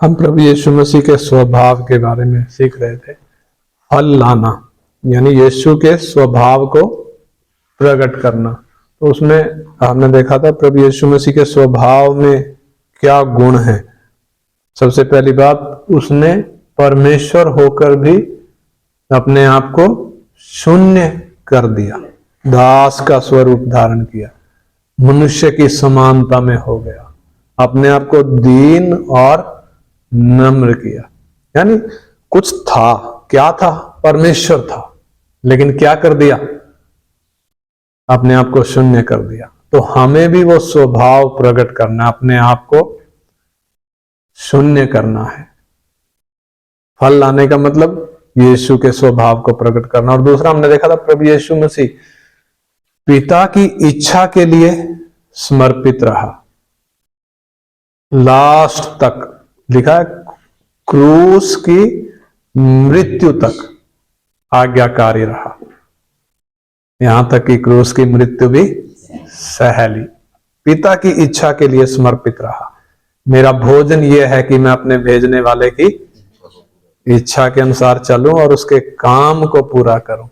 हम प्रभु यीशु मसीह के स्वभाव के बारे में सीख रहे थे। फल लाना यानी यीशु के स्वभाव को प्रकट करना। तो उसमें हमने देखा था प्रभु यीशु मसीह के स्वभाव में क्या गुण है। सबसे पहली बात, उसने परमेश्वर होकर भी अपने आप को शून्य कर दिया, दास का स्वरूप धारण किया, मनुष्य की समानता में हो गया, अपने आप को दीन और नम्र किया। यानी कुछ था, क्या था? परमेश्वर था, लेकिन क्या कर दिया? अपने आप को शून्य कर दिया। तो हमें भी वो स्वभाव प्रकट करना, अपने आप को शून्य करना है। फल लाने का मतलब यीशु के स्वभाव को प्रकट करना। और दूसरा हमने देखा था प्रभु यीशु मसीह पिता की इच्छा के लिए समर्पित रहा, लास्ट तक लिखा है, क्रूस की मृत्यु तक आज्ञाकारी रहा, यहां तक कि क्रूस की मृत्यु भी सह ली। पिता की इच्छा के लिए समर्पित रहा। मेरा भोजन यह है कि मैं अपने भेजने वाले की इच्छा के अनुसार चलूं और उसके काम को पूरा करूं।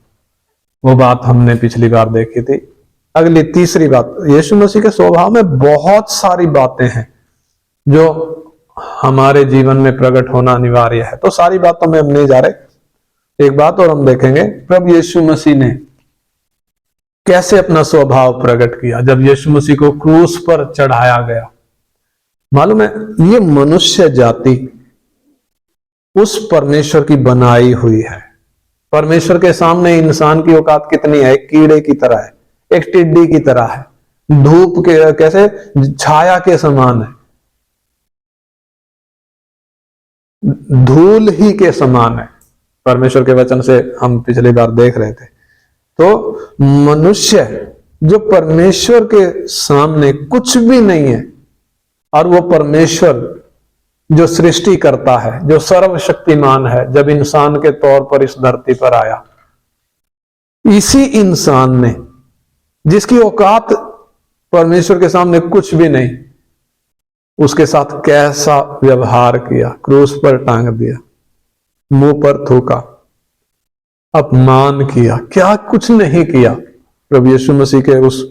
वो बात हमने पिछली बार देखी थी। अगली तीसरी बात, यीशु मसीह के स्वभाव में बहुत सारी बातें हैं जो हमारे जीवन में प्रकट होना अनिवार्य है। तो सारी बातों में हम नहीं जा रहे। एक बात और हम देखेंगे, प्रभु यीशु मसीह ने कैसे अपना स्वभाव प्रकट किया जब यीशु मसीह को क्रूस पर चढ़ाया गया। मालूम है, ये मनुष्य जाति उस परमेश्वर की बनाई हुई है। परमेश्वर के सामने इंसान की औकात कितनी है? एक कीड़े की तरह है, एक टिड्डी की तरह है, धूप के कैसे छाया के समान है, धूल ही के समान है। परमेश्वर के वचन से हम पिछली बार देख रहे थे। तो मनुष्य जो परमेश्वर के सामने कुछ भी नहीं है, और वो परमेश्वर जो सृष्टि करता है, जो सर्वशक्तिमान है, जब इंसान के तौर पर इस धरती पर आया, इसी इंसान ने, जिसकी औकात परमेश्वर के सामने कुछ भी नहीं, उसके साथ कैसा व्यवहार किया। क्रूस पर टांग दिया, मुंह पर थूका, अपमान किया, क्या कुछ नहीं किया। प्रभु यीशु मसीह के उस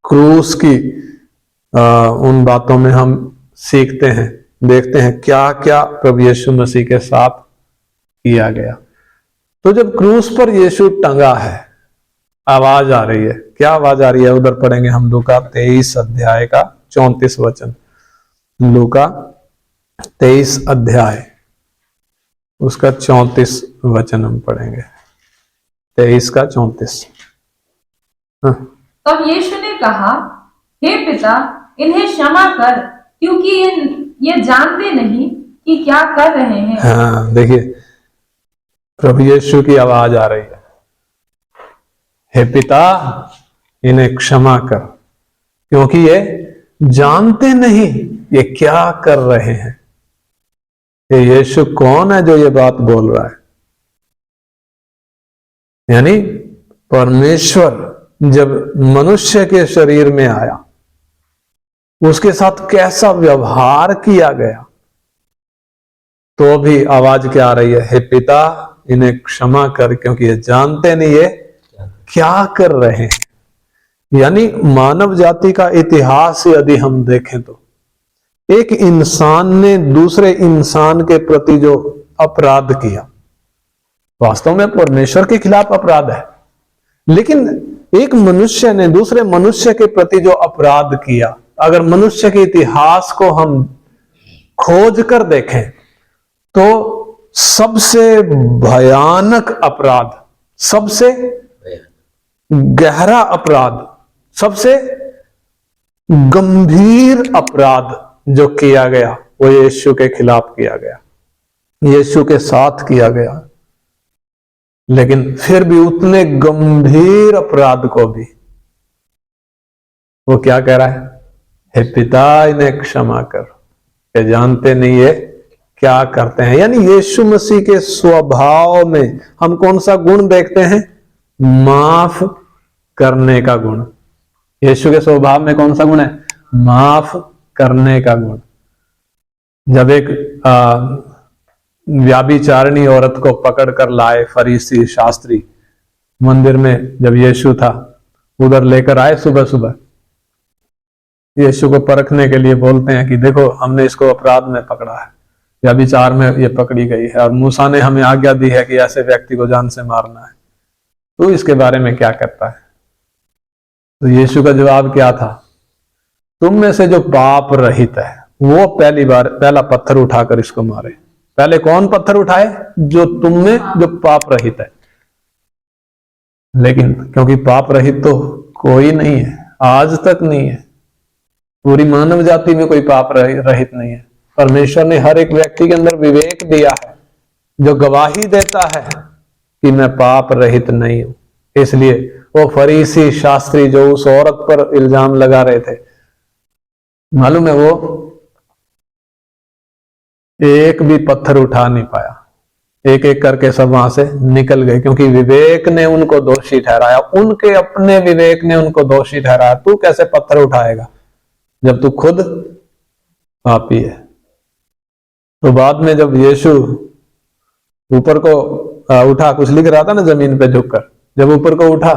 क्रूस की उन बातों में हम सीखते हैं, देखते हैं क्या क्या प्रभु यीशु मसीह के साथ किया गया। तो जब क्रूस पर यीशु टंगा है, आवाज आ रही है। क्या आवाज आ रही है? उधर पढ़ेंगे हम लूका 23 अध्याय का 34 वचन। लूका 23 अध्याय उसका 34 वचन हम पढ़ेंगे। 23 का 34। तब यीशु ने कहा, हे पिता, इन्हें क्षमा कर, क्योंकि ये जानते नहीं कि क्या कर रहे हैं। हाँ, देखिए प्रभु यीशु की आवाज आ रही है, हे पिता, इन्हें क्षमा कर, क्योंकि ये जानते नहीं ये क्या कर रहे हैं। ये यीशु कौन है जो ये बात बोल रहा है? यानी परमेश्वर जब मनुष्य के शरीर में आया, उसके साथ कैसा व्यवहार किया गया। तो भी आवाज क्या आ रही है? हे पिता, इन्हें क्षमा कर, क्योंकि ये जानते नहीं ये क्या कर रहे हैं। यानी मानव जाति का इतिहास यदि हम देखें तो एक इंसान ने दूसरे इंसान के प्रति जो अपराध किया, वास्तव में परमेश्वर के खिलाफ अपराध है, लेकिन एक मनुष्य ने दूसरे मनुष्य के प्रति जो अपराध किया, अगर मनुष्य के इतिहास को हम खोज कर देखें तो सबसे भयानक अपराध, सबसे गहरा अपराध, सबसे गंभीर अपराध जो किया गया वो यीशु के खिलाफ किया गया, यीशु के साथ किया गया। लेकिन फिर भी उतने गंभीर अपराध को भी वो क्या कह रहा है? हे पिता, इन्हें क्षमा कर, ये जानते नहीं ये क्या करते हैं। यानी यीशु मसीह के स्वभाव में हम कौन सा गुण देखते हैं? माफ करने का गुण। यीशु के स्वभाव में कौन सा गुण है? माफ करने का गुण। जब एक व्याभिचारिणी औरत को पकड़ कर लाए फरीसी शास्त्री मंदिर में, जब यीशु था उधर लेकर आए सुबह सुबह, यीशु को परखने के लिए बोलते हैं कि देखो हमने इसको अपराध में पकड़ा है, व्यभिचार में ये पकड़ी गई है और मूसा ने हमें आज्ञा दी है कि ऐसे व्यक्ति को जान से मारना है, तो इसके बारे में क्या कहता है? तो यीशु का जवाब क्या था? तुम में से जो पाप रहित है वो पहला पत्थर उठाकर इसको मारे। पहले कौन पत्थर उठाए? जो तुम में जो पाप रहित है। लेकिन क्योंकि पाप रहित तो कोई नहीं है, आज तक नहीं है, पूरी मानव जाति में कोई पाप रहित नहीं है। परमेश्वर ने हर एक व्यक्ति के अंदर विवेक दिया है जो गवाही देता है कि मैं पाप रहित नहीं हूं। इसलिए वो फरीसी शास्त्री जो उस औरत पर इल्जाम लगा रहे थे, मालूम है वो एक भी पत्थर उठा नहीं पाया, एक एक करके सब वहां से निकल गए, क्योंकि विवेक ने उनको दोषी ठहराया, उनके अपने विवेक ने उनको दोषी ठहराया। तू कैसे पत्थर उठाएगा जब तू खुद पापी है? तो बाद में जब यीशु ऊपर को उठा, कुछ लिख रहा था ना जमीन पे झुककर, जब ऊपर को उठा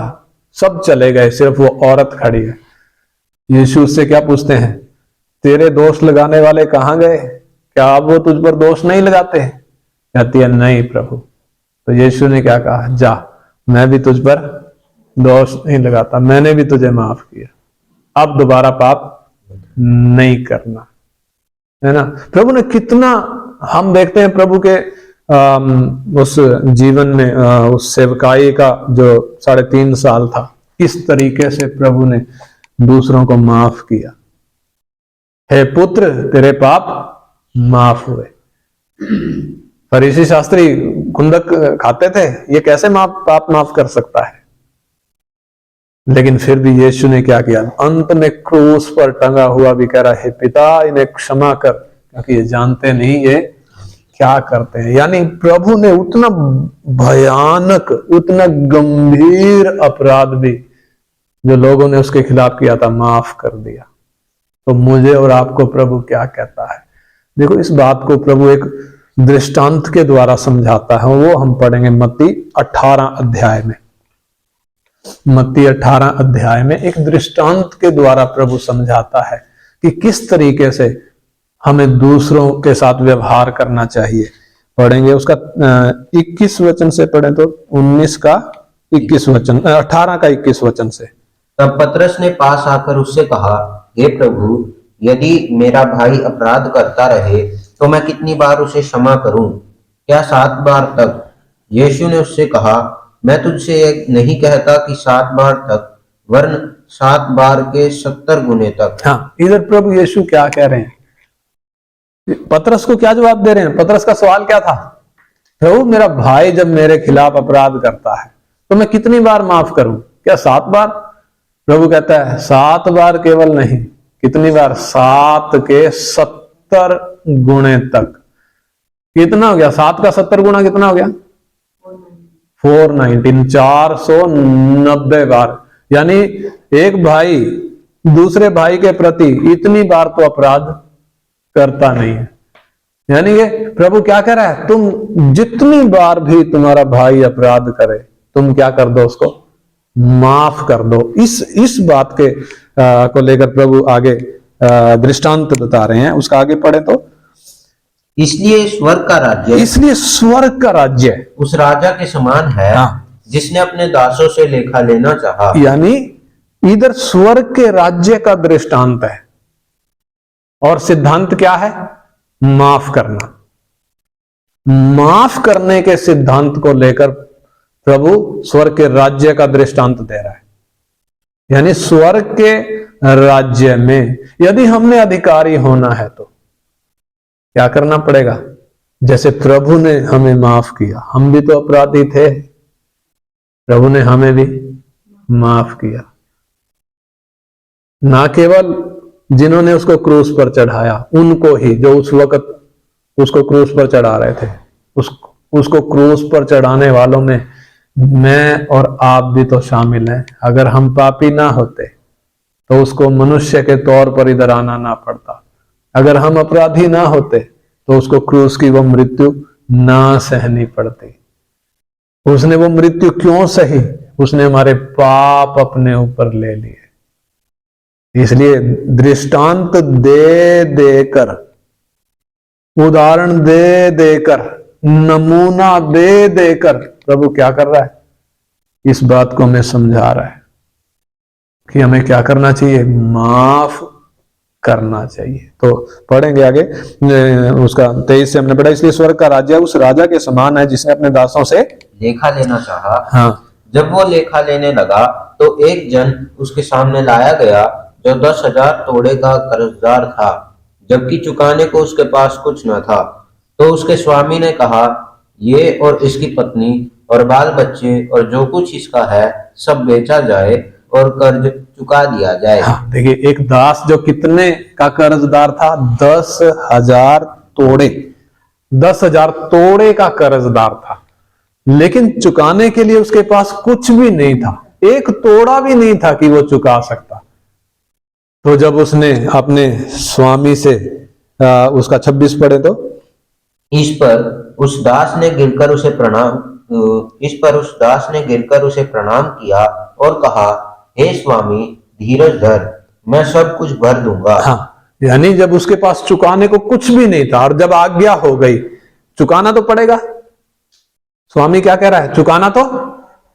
सब चले गए, सिर्फ वो औरत खड़ी है। यीशु उससे क्या पूछते हैं? तेरे दोष लगाने वाले कहां गए? क्या अब वो तुझ पर दोष नहीं लगाते? कहती है नहीं प्रभु। तो यीशु ने क्या कहा? जा, मैं भी तुझ पर दोष नहीं लगाता, मैंने भी तुझे माफ किया, अब दोबारा पाप नहीं करना, है ना। प्रभु ने कितना, हम देखते हैं प्रभु के उस जीवन में उस सेवकाई का जो 3.5 साल था, किस तरीके से प्रभु ने दूसरों को माफ किया। हे पुत्र तेरे पाप माफ हुए। फरीसी शास्त्री खुंदक खाते थे, ये कैसे पाप माफ कर सकता है? लेकिन फिर भी यीशु ने क्या किया? अंत में क्रूस पर टंगा हुआ भी कह रहा है, पिता इन्हें क्षमा कर क्योंकि ये जानते नहीं ये क्या करते हैं। यानी प्रभु ने उतना भयानक, उतना गंभीर अपराध भी जो लोगों ने उसके खिलाफ किया था माफ कर दिया। तो मुझे और आपको प्रभु क्या कहता है? देखो, इस बात को प्रभु एक दृष्टांत के द्वारा समझाता है, वो हम पढ़ेंगे मत्ती 18 अध्याय में। मत्ती 18 अध्याय में एक दृष्टांत के द्वारा प्रभु समझाता है कि किस तरीके से हमें दूसरों के साथ व्यवहार करना चाहिए। पढ़ेंगे उसका 21 वचन से पढ़ें तो 19 का 21 वचन, 18 का 21 वचन से। तब पतरस ने पास आकर उससे कहा, हे प्रभु, यदि मेरा भाई अपराध करता रहे तो मैं कितनी बार उसे क्षमा करूं? क्या 7 बार तक? यीशु ने उससे कहा, मैं तुझसे ये नहीं कहता कि 7 बार तक, वरन 7 बार के 70 गुने तक। हाँ, इधर प्रभु यीशु क्या कह रहे हैं? पतरस को क्या जवाब दे रहे हैं? पतरस का सवाल क्या था? प्रभु, मेरा भाई जब मेरे खिलाफ अपराध करता है तो मैं कितनी बार माफ करूं? क्या 7 बार? प्रभु कहता है 7 बार केवल नहीं, कितनी बार? 7 के 70 गुणे तक। कितना हो गया? 7 का 70 गुना कितना हो गया? 490, 490 बार। यानी एक भाई दूसरे भाई के प्रति इतनी बार तो अपराध करता नहीं है। यानी कि प्रभु क्या कह रहा है? तुम जितनी बार भी तुम्हारा भाई अपराध करे, तुम क्या कर दो? उसको माफ कर दो। इस बात के को लेकर प्रभु आगे दृष्टांत बता रहे हैं। उसका आगे पढ़े तो, इसलिए स्वर्ग का राज्य, इसलिए स्वर्ग का राज्य उस राजा के समान है, हाँ, जिसने अपने दासों से लेखा लेना चाहा। यानी इधर स्वर्ग के राज्य का दृष्टांत है और सिद्धांत क्या है? माफ करना। माफ करने के सिद्धांत को लेकर प्रभु स्वर्ग के राज्य का दृष्टांत दे रहा है। यानी स्वर्ग के राज्य में यदि हमने अधिकारी होना है तो क्या करना पड़ेगा? जैसे प्रभु ने हमें माफ किया, हम भी तो अपराधी थे, प्रभु ने हमें भी माफ किया। ना केवल जिन्होंने उसको क्रूस पर चढ़ाया, उनको ही जो उस वक्त उसको क्रूस पर चढ़ा रहे थे, उसको क्रूस पर चढ़ाने वालों में मैं और आप भी तो शामिल हैं। अगर हम पापी ना होते तो उसको मनुष्य के तौर पर इधर आना ना पड़ता। अगर हम अपराधी ना होते तो उसको क्रूस की वो मृत्यु ना सहनी पड़ती। उसने वो मृत्यु क्यों सही? उसने हमारे पाप अपने ऊपर ले लिए। इसलिए दृष्टांत दे देकर, उदाहरण दे देकर, नमूना दे देकर प्रभु क्या कर रहा है? इस बात को हमें समझा रहा है कि हमें क्या करना चाहिए? माफ करना चाहिए। तो पढ़ेंगे आगे उसका 23 से हमने पढ़ा, इसलिए स्वर्ग का राज्य उस राजा के समान है जिसने अपने दासों से लेखा लेना चाहा। हाँ जब वो लेखा लेने लगा तो एक जन उसके सामने लाया गया जो 10,000 तोड़े का कर्जदार था, जबकि चुकाने को उसके पास कुछ न था। तो उसके स्वामी ने कहा, ये और इसकी पत्नी और बाल बच्चे और जो कुछ इसका है सब बेचा जाए और कर्ज चुका दिया जाए। हाँ, देखिए एक दास जो कितने का कर्जदार था? 10,000 तोड़े, 10,000 तोड़े का कर्जदार था, लेकिन चुकाने के लिए उसके पास कुछ भी नहीं था, एक तोड़ा भी नहीं था कि वो चुका सकता। तो जब उसने अपने स्वामी से उसका 26 पढ़े तो, इस पर उस दास ने गिरकर उसे प्रणाम किया और कहा, हे स्वामी, धीरज धर, मैं सब कुछ भर दूंगा। हाँ, यानी जब उसके पास चुकाने को कुछ भी नहीं था और जब आज्ञा हो गई, चुकाना तो पड़ेगा। स्वामी क्या कह रहा है? चुकाना तो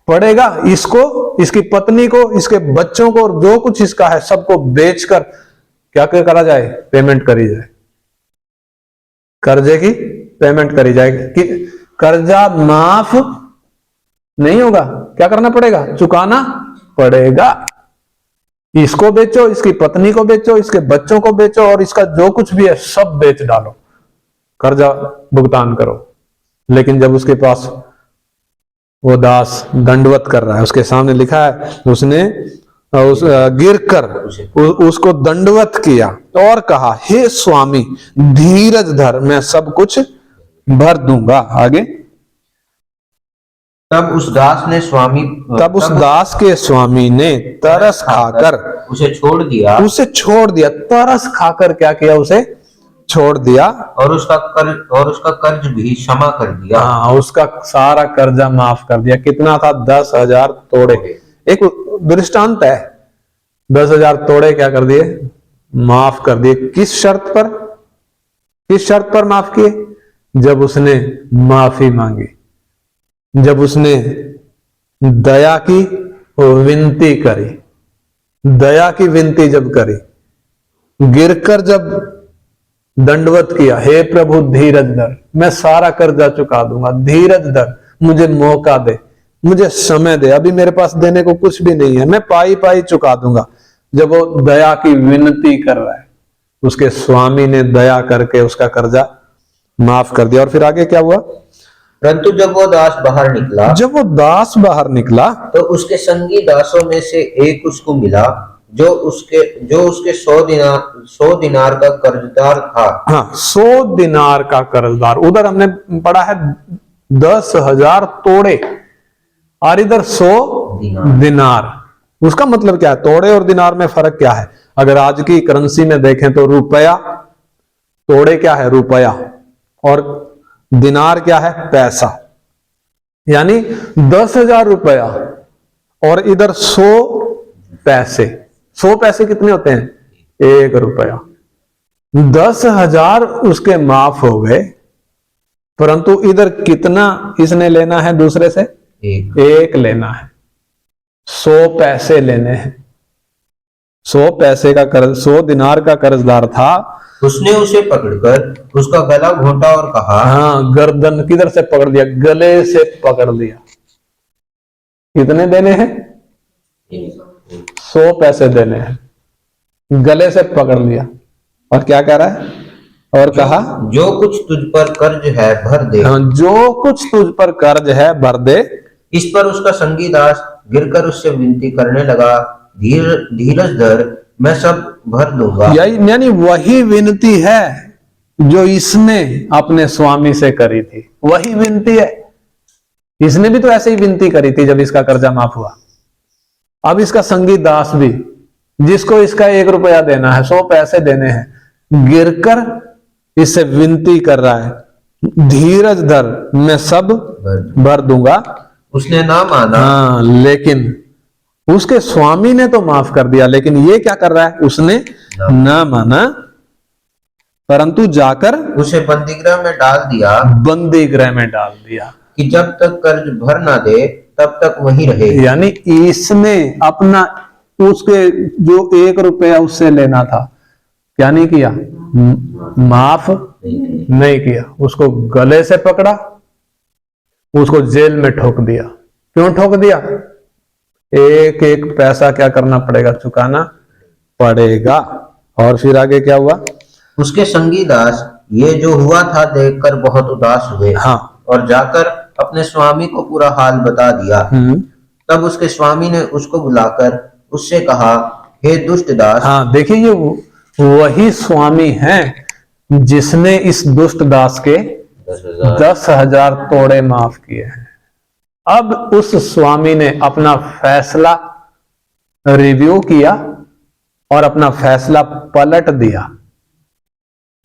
पड़ेगा। इसको, इसकी पत्नी को, इसके बच्चों को और जो कुछ इसका है सबको बेचकर क्या करा जाए? पेमेंट करी जाए, कर्जे की पेमेंट करी जाएगी। कि कर्जा माफ नहीं होगा, क्या करना पड़ेगा? चुकाना पड़ेगा। इसको बेचो, इसकी पत्नी को बेचो, इसके बच्चों को बेचो और इसका जो कुछ भी है सब बेच डालो, कर्जा भुगतान करो। लेकिन जब उसके पास वो दास दंडवत कर रहा है, उसके सामने लिखा है उसने गिर कर उसको दंडवत किया और कहा, हे स्वामी, धीरज धर, मैं सब कुछ भर दूंगा। आगे, तब उस दास के स्वामी ने तरस खाकर उसे छोड़ दिया। तरस खाकर क्या किया? उसे छोड़ दिया और उसका कर्ज भी क्षमा कर दिया। हाँ, उसका सारा कर्जा माफ कर दिया। कितना था? 10,000 तोड़े। एक दृष्टांत है, 10,000 तोड़े क्या कर दिए? माफ कर दिए। किस शर्त पर? किस शर्त पर माफ किए? जब उसने माफी मांगी, जब उसने दया की विनती करी, दया की विनती जब करी, गिरकर जब दंडवत किया, हे प्रभु धीरज धर, मैं सारा कर्जा चुका दूंगा, धीरज धर, मुझे मौका दे, मुझे समय दे, अभी मेरे पास देने को कुछ भी नहीं है, मैं पाई पाई चुका दूंगा। जब वो दया की विनती कर रहा है, उसके स्वामी ने दया करके उसका कर्जा माफ कर दिया। और फिर आगे क्या हुआ? परंतु जब वो दास बाहर निकला तो उसके संगी दासों में से एक उसको मिला जो उसके 100 दिनार का कर्जदार था। हाँ, 100 दिनार का कर्जदार। उधर हमने पढ़ा है 10,000 तोड़े और इधर 100 दिनार। उसका मतलब क्या है? तोड़े और दिनार में फर्क क्या है? अगर आज की करेंसी में देखें तो रुपया, तोड़े क्या है? रुपया, और दिनार क्या है? पैसा। यानी 10,000 रुपया और इधर 100 पैसे। 100 पैसे कितने होते हैं? 1 रुपया। 10,000 उसके माफ हो गए, परंतु इधर कितना इसने लेना है? दूसरे से एक लेना है, 100 पैसे लेने हैं। 100 पैसे का कर्ज, 100 दिनार का कर्जदार था। उसने उसे पकड़कर उसका गला घोंटा और कहा, हाँ, गर्दन किधर से पकड़ लिया? गले से पकड़ लिया। कितने देने हैं? 100 पैसे देने हैं, गले से पकड़ लिया। और क्या कह रहा है? और कहा, जो कुछ तुझ पर कर्ज है भर दे। हाँ, जो कुछ तुझ पर कर्ज है भर दे। इस पर उसका संगी दास गिरकर उससे विनती करने लगा, धीरज धर, मैं सब भर दूंगा। यानी वही विनती है जो इसने अपने स्वामी से करी थी, वही विनती है। इसने भी तो ऐसे ही विनती करी थी जब इसका कर्जा माफ हुआ। अब इसका संगी दास भी, जिसको इसका 1 रुपया देना है, 100 पैसे देने हैं, गिरकर इससे विनती कर रहा है, धीरज धर, मैं सब भर दूंगा। उसने ना माना। हाँ, लेकिन उसके स्वामी ने तो माफ कर दिया, लेकिन ये क्या कर रहा है, उसने ना माना, परंतु जाकर उसे बंदीगृह में डाल दिया बंदी गृह में डाल दिया। कि जब तक कर्ज भर ना दे तब तक वहीं रहे। यानी इसने अपना उसके जो 1 रुपया उससे लेना था, क्या नहीं किया, माफ नहीं किया, उसको गले से पकड़ा, उसको जेल में ठोक दिया। क्यों ठोक दिया? एक एक पैसा क्या करना पड़ेगा, चुकाना पड़ेगा। और फिर आगे क्या हुआ? उसके संगी दास ये जो हुआ था देखकर बहुत उदास हुए। हाँ। और जाकर अपने स्वामी को पूरा हाल बता दिया। तब उसके स्वामी ने उसको बुलाकर उससे कहा, हे दुष्ट दास। हाँ, देखिए ये वही स्वामी है जिसने इस दुष्ट दास के 10,000 तोड़े माफ किए हैं। अब उस स्वामी ने अपना फैसला रिव्यू किया और अपना फैसला पलट दिया।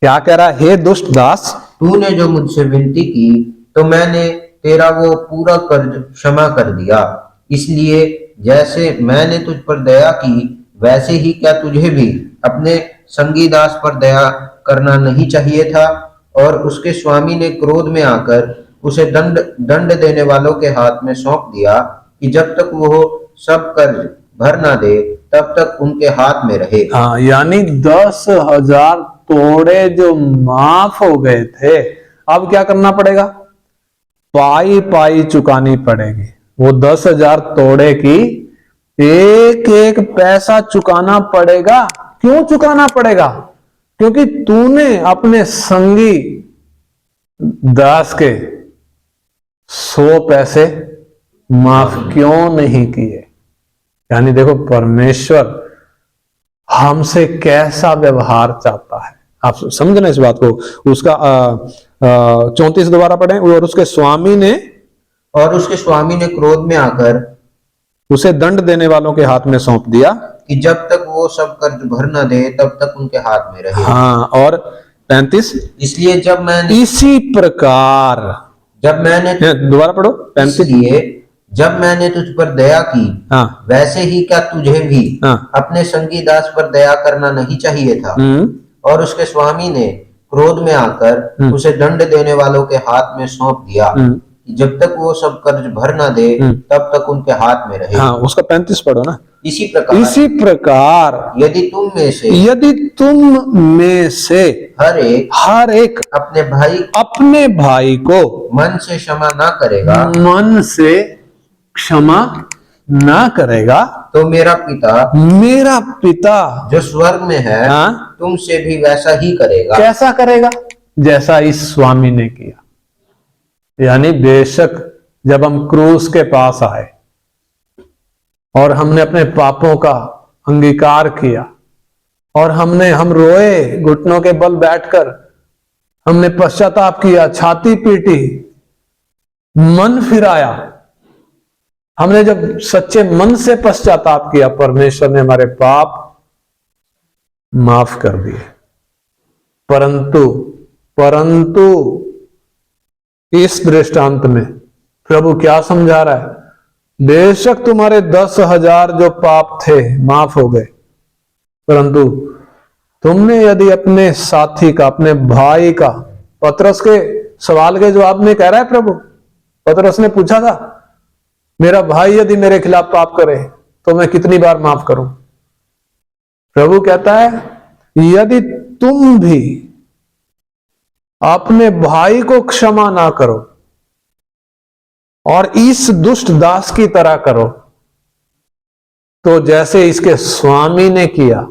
क्या कह रहा है? हे दुष्ट दास, तूने जो मुझसे विनती की तो मैंने तेरा वो पूरा कर्ज क्षमा कर दिया। इसलिए जैसे मैंने तुझ पर दया की वैसे ही क्या तुझे भी अपने संगी दास पर दया करना नहीं चाहिए था? और उसके स्वामी ने क्रोध में आकर उसे दंड देने वालों के हाथ में सौंप दिया कि जब तक वो सब कर्ज भर ना दे तब तक उनके हाथ में रहे। हाँ, यानी 10,000 तोड़े जो माफ हो गए थे, अब क्या करना पड़ेगा? पाई पाई चुकानी पड़ेगी। वो 10,000 तोड़े की एक एक पैसा चुकाना पड़ेगा। क्यों चुकाना पड़ेगा? क्योंकि तूने अपने संगी दास के 100 पैसे माफ क्यों नहीं किए? यानी देखो, परमेश्वर हमसे कैसा व्यवहार चाहता है, आप समझना इस बात को। उसका 34 दोबारा पढ़ें। और उसके स्वामी ने क्रोध में आकर उसे दंड देने वालों के हाथ में सौंप दिया कि जब तक वो सब कर्ज भर न दे तब तक उनके हाथ में रहे। हाँ, और 35, इसलिए जब मैंने इसी प्रकार, दोबारा पढ़ो 35। इसलिए जब मैंने तुझ पर दया की, हाँ, वैसे ही क्या तुझे भी हाँ, अपने संगी दास पर दया करना नहीं चाहिए था? और उसके स्वामी ने क्रोध में आकर उसे दंड देने वालों के हाथ में सौंप दिया कि जब तक वो सब कर्ज भर ना दे तब तक उनके हाथ में रहे। हाँ, उसका 35 पढ़ो ना। इसी प्रकार यदि तुम में से हर एक अपने भाई को मन से क्षमा ना करेगा तो मेरा पिता जो स्वर्ग में है, हाँ, तुमसे भी वैसा ही करेगा। कैसा करेगा? जैसा इस स्वामी ने किया। यानी बेशक जब हम क्रूस के पास आए और हमने अपने पापों का अंगीकार किया और हम रोए, घुटनों के बल बैठकर हमने पश्चाताप किया, छाती पीटी, मन फिराया, हमने जब सच्चे मन से पश्चाताप किया, परमेश्वर ने हमारे पाप माफ कर दिए। परंतु इस दृष्टांत में प्रभु क्या समझा रहा है? बेशक तुम्हारे 10,000 जो पाप थे माफ हो गए, परंतु तुमने यदि अपने साथी का, अपने भाई का, पतरस के सवाल के जवाब में कह रहा है प्रभु, पतरस ने पूछा था, मेरा भाई यदि मेरे खिलाफ पाप करे तो मैं कितनी बार माफ करूं? प्रभु कहता है, यदि तुम भी अपने भाई को क्षमा ना करो और इस दुष्ट दास की तरह करो, तो जैसे इसके स्वामी ने किया,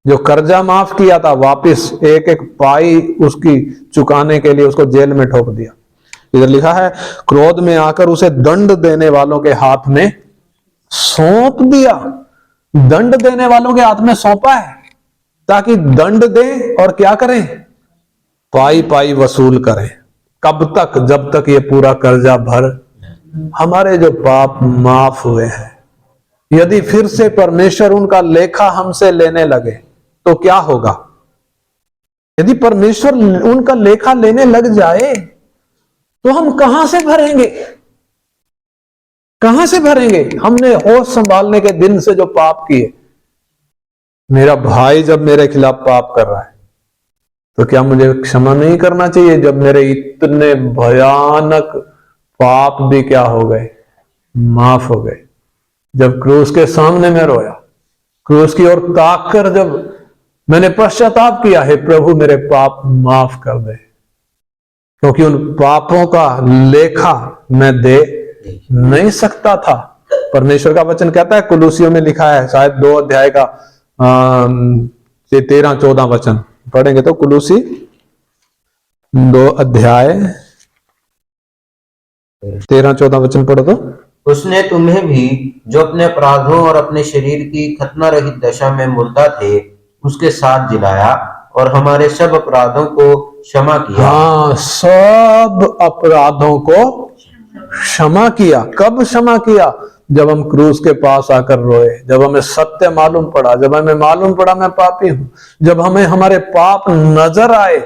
जो कर्जा माफ किया था, वापिस एक एक पाई उसकी चुकाने के लिए उसको जेल में ठोक दिया। इधर लिखा है, क्रोध में आकर उसे दंड देने वालों के हाथ में सौंप दिया। दंड देने वालों के हाथ में सौंपा है ताकि दंड दें और क्या करें? पाई पाई वसूल करें। कब तक? जब तक ये पूरा कर्जा भर, हमारे जो पाप माफ हुए हैं। यदि फिर से परमेश्वर उनका लेखा हमसे लेने लगे तो क्या होगा? यदि परमेश्वर उनका लेखा लेने लग जाए तो हम कहां से भरेंगे? कहां से भरेंगे? हमने होश संभालने के दिन से जो पाप किए, मेरा भाई जब मेरे खिलाफ पाप कर रहा है तो क्या मुझे क्षमा नहीं करना चाहिए? जब मेरे इतने भयानक पाप भी क्या हो गए, माफ हो गए। जब क्रूस के सामने मैं रोया, क्रूस की ओर ताक कर जब मैंने पश्चाताप किया, है प्रभु मेरे पाप माफ कर दे, क्योंकि उन पापों का लेखा मैं दे नहीं सकता था। परमेश्वर का वचन कहता है, कुलूसियों में लिखा है, शायद 2 अध्याय का 13-14 वचन पढ़ेंगे तो, कुलूसी 2 अध्याय 13-14 वचन पढ़ो तो। उसने तुम्हें भी, जो अपने अपराधों और अपने शरीर की खतना रहित दशा में मुर्दा थे, उसके साथ जिलाया और हमारे सब अपराधों को क्षमा किया। हाँ, सब अपराधों को क्षमा किया। कब क्षमा किया? जब हम क्रूस के पास आकर रोए, जब हमें सत्य मालूम पड़ा, जब हमें मालूम पड़ा मैं पापी हूं, जब हमें हमारे पाप नजर आए,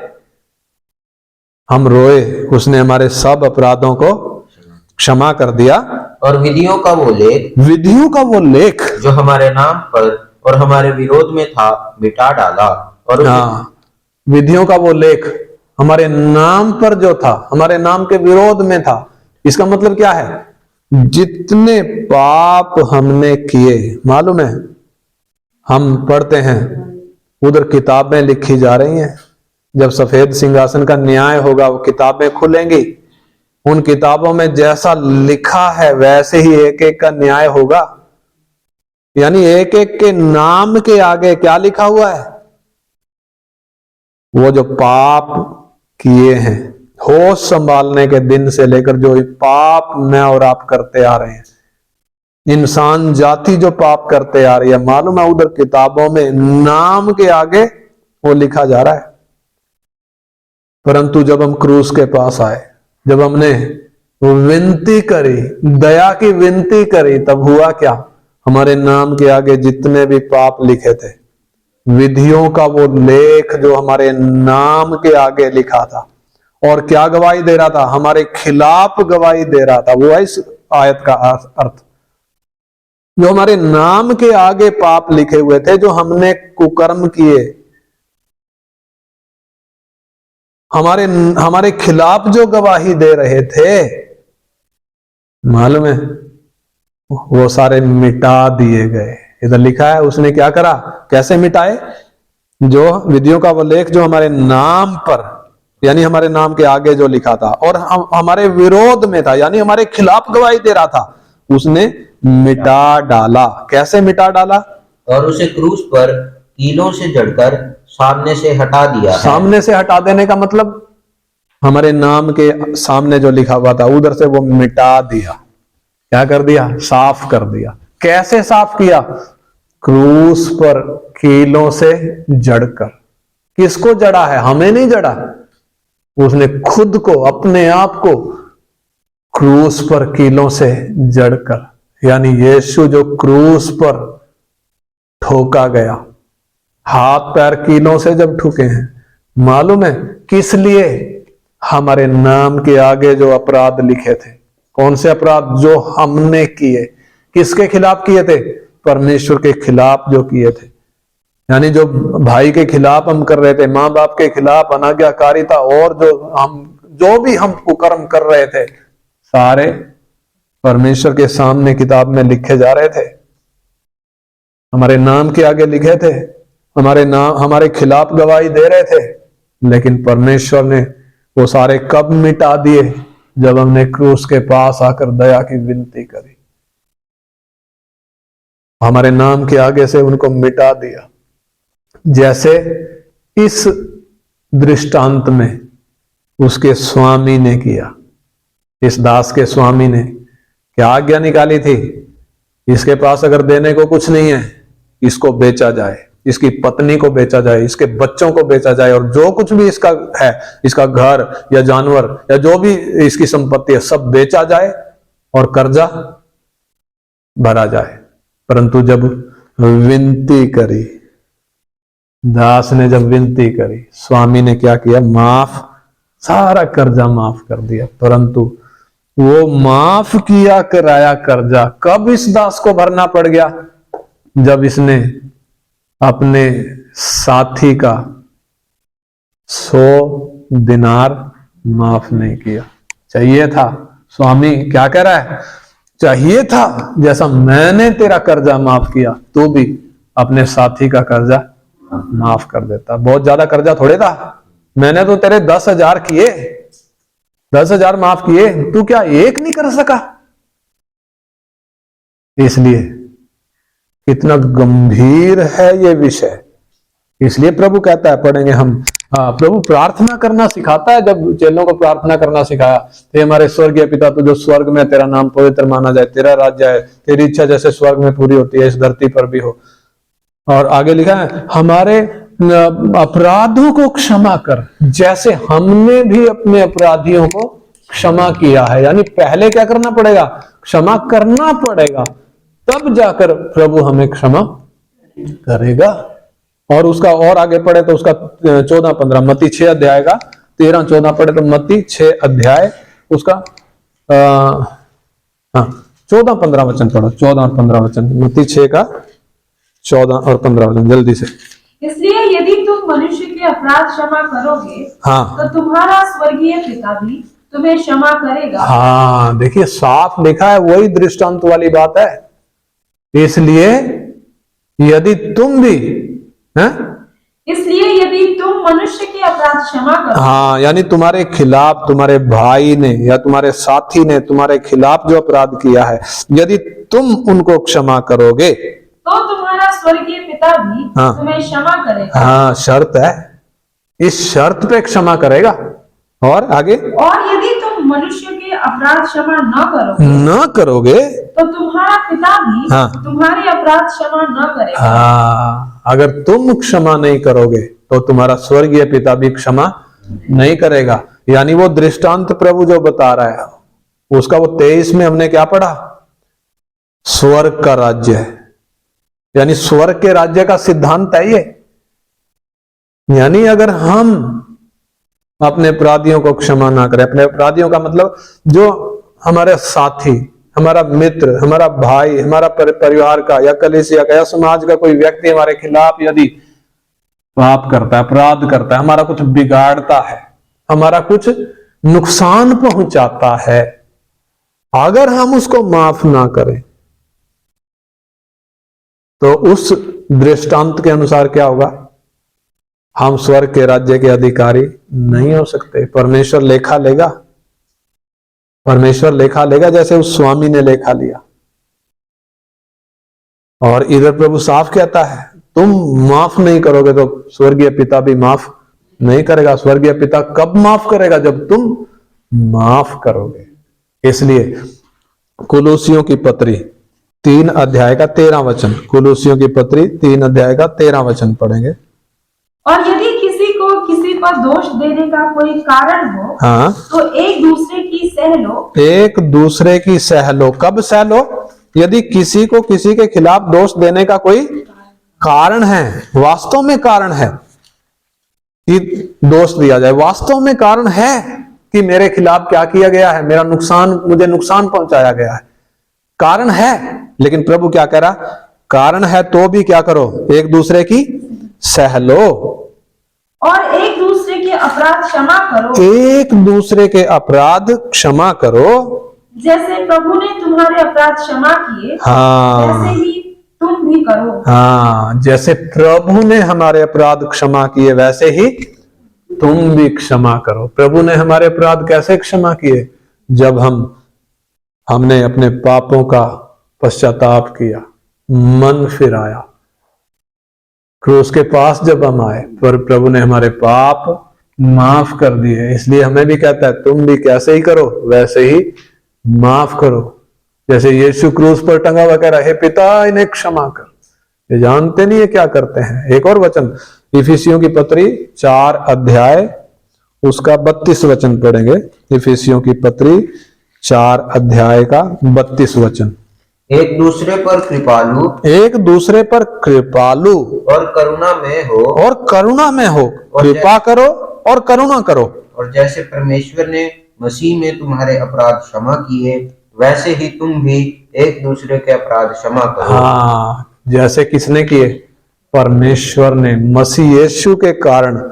हम रोए, उसने हमारे सब अपराधों को क्षमा कर दिया। और विधियों का वो लेख, विधियों का वो लेख जो हमारे नाम पर और हमारे विरोध में था, मिटा डाला। और हाँ, विधियों का वो लेख हमारे नाम पर जो था, हमारे नाम के विरोध में था। इसका मतलब क्या है? जितने पाप हमने किए, मालूम है, हम पढ़ते हैं उधर किताबें लिखी जा रही हैं। जब सफेद सिंहासन का न्याय होगा, वो किताबें खुलेंगी, उन किताबों में जैसा लिखा है वैसे ही एक एक का न्याय होगा। यानी एक एक के नाम के आगे क्या लिखा हुआ है? वो जो पाप किए हैं, होश संभालने के दिन से लेकर जो पाप मैं और आप करते आ रहे हैं, इंसान जाति जो पाप करते आ रही है, मालूम है उधर किताबों में नाम के आगे वो लिखा जा रहा है। परंतु जब हम क्रूस के पास आए, जब हमने विनती करी, दया की विनती करी, तब हुआ क्या? हमारे नाम के आगे जितने भी पाप लिखे थे, विधियों का वो लेख जो हमारे नाम के आगे लिखा था, और क्या गवाही दे रहा था? हमारे खिलाफ गवाही दे रहा था। वो है इस आयत का अर्थ। जो हमारे नाम के आगे पाप लिखे हुए थे, जो हमने कुकर्म किए, हमारे खिलाफ जो गवाही दे रहे थे, मालूम है, वो सारे मिटा दिए गए। इधर लिखा है उसने क्या करा, कैसे मिटाए? जो विधियों का वो लेख जो हमारे नाम पर, यानी हमारे नाम के आगे जो लिखा था और हमारे विरोध में था, यानी हमारे खिलाफ गवाही दे रहा था, उसने मिटा डाला। कैसे मिटा डाला? और उसे क्रूस पर कीलों से जड़कर सामने से हटा दिया है। सामने से हटा देने का मतलब हमारे नाम के सामने जो लिखा हुआ था उधर से वो मिटा दिया। क्या कर दिया? साफ कर दिया। कैसे साफ किया? क्रूस पर कीलों से जड़कर। किसको जड़ा है? हमें नहीं जड़ा, उसने खुद को, अपने आप को क्रूस पर कीलों से जड़कर, यानी यीशु जो क्रूस पर ठोका गया, हाथ पैर कीलों से जब ठुके हैं, मालूम है किस लिए? हमारे नाम के आगे जो अपराध लिखे थे। कौन से अपराध? जो हमने किए। किसके खिलाफ किए थे? परमेश्वर के खिलाफ जो किए थे। यानी जो भाई के खिलाफ हम कर रहे थे, मां बाप के खिलाफ अनाज्ञाकारिता, और जो भी हम कुकर्म कर रहे थे, सारे परमेश्वर के सामने किताब में लिखे जा रहे थे, हमारे नाम के आगे लिखे थे, हमारे खिलाफ गवाही दे रहे थे। लेकिन परमेश्वर ने वो सारे कब मिटा दिए? जब हमने क्रूस के पास आकर दया की विनती करी, हमारे नाम के आगे से उनको मिटा दिया। जैसे इस दृष्टांत में उसके स्वामी ने किया। इस दास के स्वामी ने क्या आज्ञा निकाली थी? इसके पास अगर देने को कुछ नहीं है, इसको बेचा जाए, इसकी पत्नी को बेचा जाए, इसके बच्चों को बेचा जाए, और जो कुछ भी इसका है, इसका घर या जानवर या जो भी इसकी संपत्ति है, सब बेचा जाए और कर्जा भरा जाए। परंतु जब विनती करी, दास ने जब विनती करी, स्वामी ने क्या किया, माफ, सारा कर्जा माफ कर दिया। परंतु वो माफ किया कराया कर्जा कब इस दास को भरना पड़ गया, जब इसने अपने साथी का 100 दिनार माफ नहीं किया। चाहिए था, स्वामी क्या कह रहा है, चाहिए था जैसा मैंने तेरा कर्जा माफ किया, तू भी अपने साथी का कर्जा माफ कर देता। बहुत ज्यादा कर्जा थोड़े था, मैंने तो तेरे 10,000 किए, 10,000 माफ किए, तू क्या एक नहीं कर सका। इसलिए कितना गंभीर है ये विषय, इसलिए प्रभु कहता है, पढ़ेंगे हम, प्रभु प्रार्थना करना सिखाता है। जब चेलों को प्रार्थना करना सिखाया, हे हमारे स्वर्गीय पिता, तो जो स्वर्ग में तेरा नाम पवित्र माना जाए, तेरा राज्य आए, तेरी इच्छा जैसे स्वर्ग में पूरी होती है इस धरती पर भी हो। और आगे लिखा है, हमारे अपराधों को क्षमा कर जैसे हमने भी अपने अपराधियों को क्षमा किया है। यानी पहले क्या करना पड़ेगा, क्षमा करना पड़ेगा, तब जाकर प्रभु हमें क्षमा करेगा। और उसका और आगे पढ़े तो उसका 14-15, मत्ती 6 अध्याय का 13-14 पढ़े तो मत्ती 6 अध्याय उसका 14-15 वचन पढ़ो, 14 और 15 वचन, मत्ती 6 का 14 और 15 वचन जल्दी से। इसलिए यदि तुम मनुष्य के अपराध क्षमा करोगे, हाँ, तो तुम्हारा स्वर्गीय पिता भी तुम्हें क्षमा करेगा। हाँ, देखिए साफ लिखा है, वही दृष्टांत वाली बात है। इसलिए यदि तुम भी, है? इसलिए यदि तुम मनुष्य के अपराध क्षमा करो, हाँ, यानी तुम्हारे खिलाफ तुम्हारे भाई ने या तुम्हारे साथी ने तुम्हारे खिलाफ जो अपराध किया है, यदि तुम उनको क्षमा करोगे, तो तुम्हारा स्वर्गीय पिता भी तुम्हें क्षमा करेगा। हाँ, शर्त है, इस शर्त पे क्षमा करेगा। और आगे, और यदि तुम मनुष्य के अपराध क्षमा न करोगे तो तुम्हारा पिता भी तुम्हारे अपराध क्षमा न करेगा। हाँ, अगर तुम क्षमा नहीं करोगे तो तुम्हारा स्वर्गीय पिता भी क्षमा नहीं करेगा। यानी वो दृष्टांत प्रभु जो बता रहा है उसका वो 23 में हमने क्या पढ़ा, स्वर्ग का राज्य है, यानी स्वर्ग के राज्य का सिद्धांत है ये। यानी अगर हम अपने अपराधियों को क्षमा ना करें, अपने अपराधियों का मतलब जो हमारे साथी, हमारा मित्र, हमारा भाई, हमारा परिवार का या कलीसिया का या समाज का कोई व्यक्ति हमारे खिलाफ यदि पाप करता है, अपराध करता है, हमारा कुछ बिगाड़ता है, हमारा कुछ नुकसान पहुंचाता है, अगर हम उसको माफ ना करें तो उस दृष्टांत के अनुसार क्या होगा, हम स्वर्ग के राज्य के अधिकारी नहीं हो सकते। परमेश्वर लेखा लेगा, परमेश्वर लेखा लेगा जैसे उस स्वामी ने लेखा लिया। और इधर प्रभु साफ कहता है, तुम माफ नहीं करोगे तो स्वर्गीय पिता भी माफ नहीं करेगा। स्वर्गीय पिता कब माफ करेगा, जब तुम माफ करोगे। इसलिए कुलूसियों की पत्री 3 अध्याय का 13 वचन, कुलूसियों की पत्री 3 अध्याय का 13 वचन पढ़ेंगे। और यदि किसी को किसी पर दोष देने का कोई कारण हो, हाँ, तो एक दूसरे की सह लो। एक दूसरे की सह लो। कब सह लो, यदि किसी को किसी के खिलाफ दोष देने का कोई कारण है, वास्तव में कारण है कि दोष दिया जाए, वास्तव में कारण है कि मेरे खिलाफ क्या किया गया है, मेरा नुकसान, मुझे नुकसान पहुंचाया गया है, कारण है। लेकिन प्रभु क्या कह रहा, कारण है तो भी क्या करो, एक दूसरे की सह लो और एक दूसरे के अपराध क्षमा करो। एक दूसरे के अपराध क्षमा करो, जैसे प्रभु ने तुम्हारे अपराध क्षमा किए, हाँ, वैसे ही तुम भी करो। हाँ, जैसे प्रभु ने हमारे अपराध क्षमा किए वैसे ही तुम भी क्षमा करो। प्रभु ने हमारे अपराध कैसे क्षमा किए, जब हमने अपने पापों का पश्चाताप किया, मन फिराया, क्रूस के पास जब हम आए, पर प्रभु ने हमारे पाप माफ कर दिए। इसलिए हमें भी कहता है, तुम भी कैसे ही करो वैसे ही माफ करो। जैसे यीशु क्रूस पर टंगा हुआ कह रहा है, हे पिता इन्हें क्षमा कर, ये जानते नहीं है क्या करते हैं। एक और वचन, इफिसियों की पत्री 4 अध्याय उसका 32 वचन पढ़ेंगे। इफिसियों की पत्री 4 अध्याय का 32 वचन। एक दूसरे पर कृपालु एक दूसरे पर कृपालु और करुणामय हो, और करुणा में हो। कृपा करो और करुणा करो। और जैसे परमेश्वर ने मसीह में तुम्हारे अपराध क्षमा किए, वैसे ही तुम भी एक दूसरे के अपराध क्षमा करो। हाँ, जैसे किसने किए? परमेश्वर ने मसीह यीशु के कारण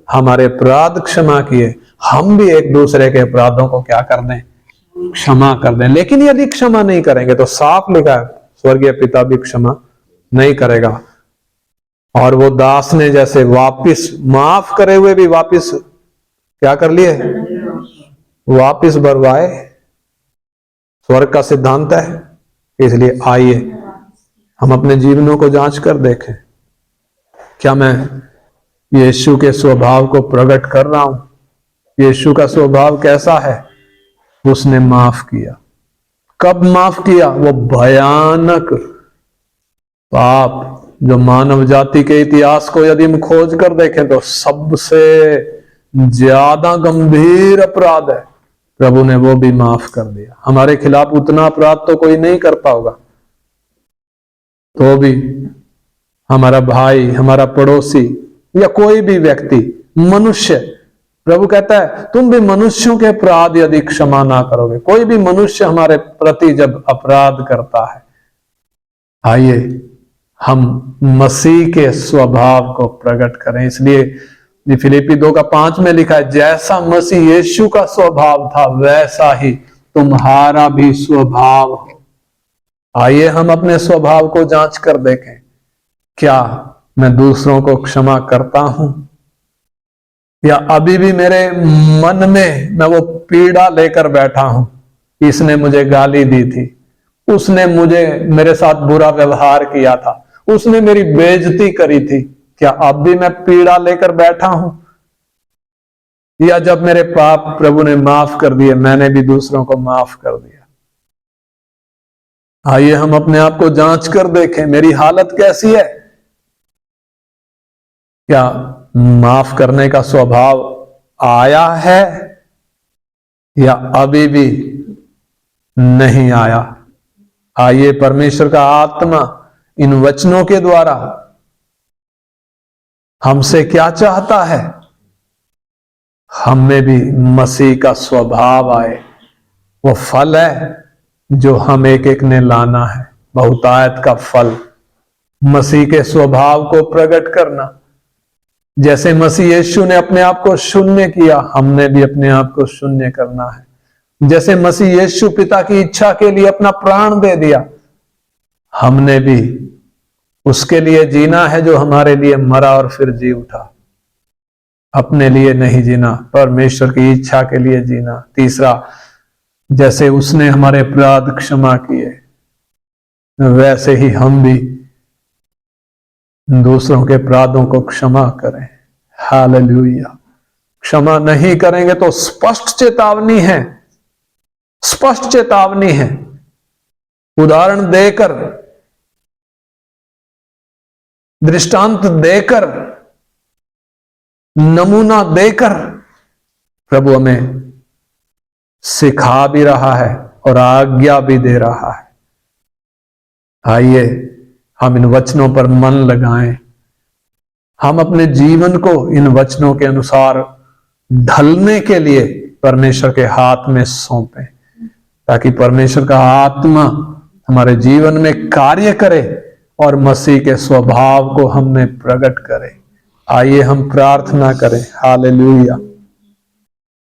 हमारे अपराध क्षमा किए, हम भी एक दूसरे के अपराधों को क्या कर दें? क्षमा कर दें। लेकिन यदि क्षमा नहीं करेंगे तो साफ लिखा है स्वर्गीय पिता भी क्षमा नहीं करेगा। और वो दास ने जैसे वापिस माफ करे हुए भी वापिस क्या कर लिए? वापिस भरवाए। स्वर्ग का सिद्धांत है। इसलिए आइए हम अपने जीवनों को जांच कर देखें, क्या मैं यीशु के स्वभाव को प्रकट कर रहा हूं? यीशु का स्वभाव कैसा है? उसने माफ किया। कब माफ किया? वो भयानक पाप जो मानव जाति के इतिहास को यदि हम खोज कर देखें तो सबसे ज्यादा गंभीर अपराध है, प्रभु ने वो भी माफ कर दिया। हमारे खिलाफ उतना अपराध तो कोई नहीं करता होगा, तो भी हमारा भाई, हमारा पड़ोसी या कोई भी व्यक्ति, मनुष्य, प्रभु कहता है तुम भी मनुष्यों के अपराध यदि क्षमा ना करोगे। कोई भी मनुष्य हमारे प्रति जब अपराध करता है, आइए हम मसीह के स्वभाव को प्रकट करें। इसलिए फिलिप्पी 2:5 में लिखा है, जैसा मसीह यीशु का स्वभाव था वैसा ही तुम्हारा भी स्वभाव हो। आइए हम अपने स्वभाव को जांच कर देखें, क्या मैं दूसरों को क्षमा करता हूं, या अभी भी मेरे मन में मैं वो पीड़ा लेकर बैठा हूं? इसने मुझे गाली दी थी, उसने मेरे साथ बुरा व्यवहार किया था, उसने मेरी बेइज्जती करी थी। क्या अब भी मैं पीड़ा लेकर बैठा हूं? या जब मेरे पाप प्रभु ने माफ कर दिए, मैंने भी दूसरों को माफ कर दिया? आइए हम अपने आप को जांच कर देखें, मेरी हालत कैसी है? क्या माफ करने का स्वभाव आया है या अभी भी नहीं आया? आइए परमेश्वर का आत्मा इन वचनों के द्वारा हमसे क्या चाहता है? हम में भी मसीह का स्वभाव आए। वो फल है जो हम एक एक ने लाना है, बहुतायत का फल, मसीह के स्वभाव को प्रकट करना। जैसे मसीह यीशु ने अपने आप को शून्य किया, हमने भी अपने आप को शून्य करना है। जैसे मसीह यीशु पिता की इच्छा के लिए अपना प्राण दे दिया, हमने भी उसके लिए जीना है जो हमारे लिए मरा और फिर जी उठा। अपने लिए नहीं जीना, परमेश्वर की इच्छा के लिए जीना। तीसरा, जैसे उसने हमारे अपराध क्षमा किए, वैसे ही हम भी दूसरों के अपराधों को क्षमा करें। हालेलुया। क्षमा नहीं करेंगे तो स्पष्ट चेतावनी है, स्पष्ट चेतावनी है। उदाहरण देकर, दृष्टांत देकर, नमूना देकर प्रभु हमें सिखा भी रहा है और आज्ञा भी दे रहा है। आइए हम इन वचनों पर मन लगाएं, हम अपने जीवन को इन वचनों के अनुसार ढलने के लिए परमेश्वर के हाथ में सौंपें, ताकि परमेश्वर का आत्मा हमारे जीवन में कार्य करे और मसीह के स्वभाव को हम में प्रकट करे। आइए हम प्रार्थना करें। हालेलुया।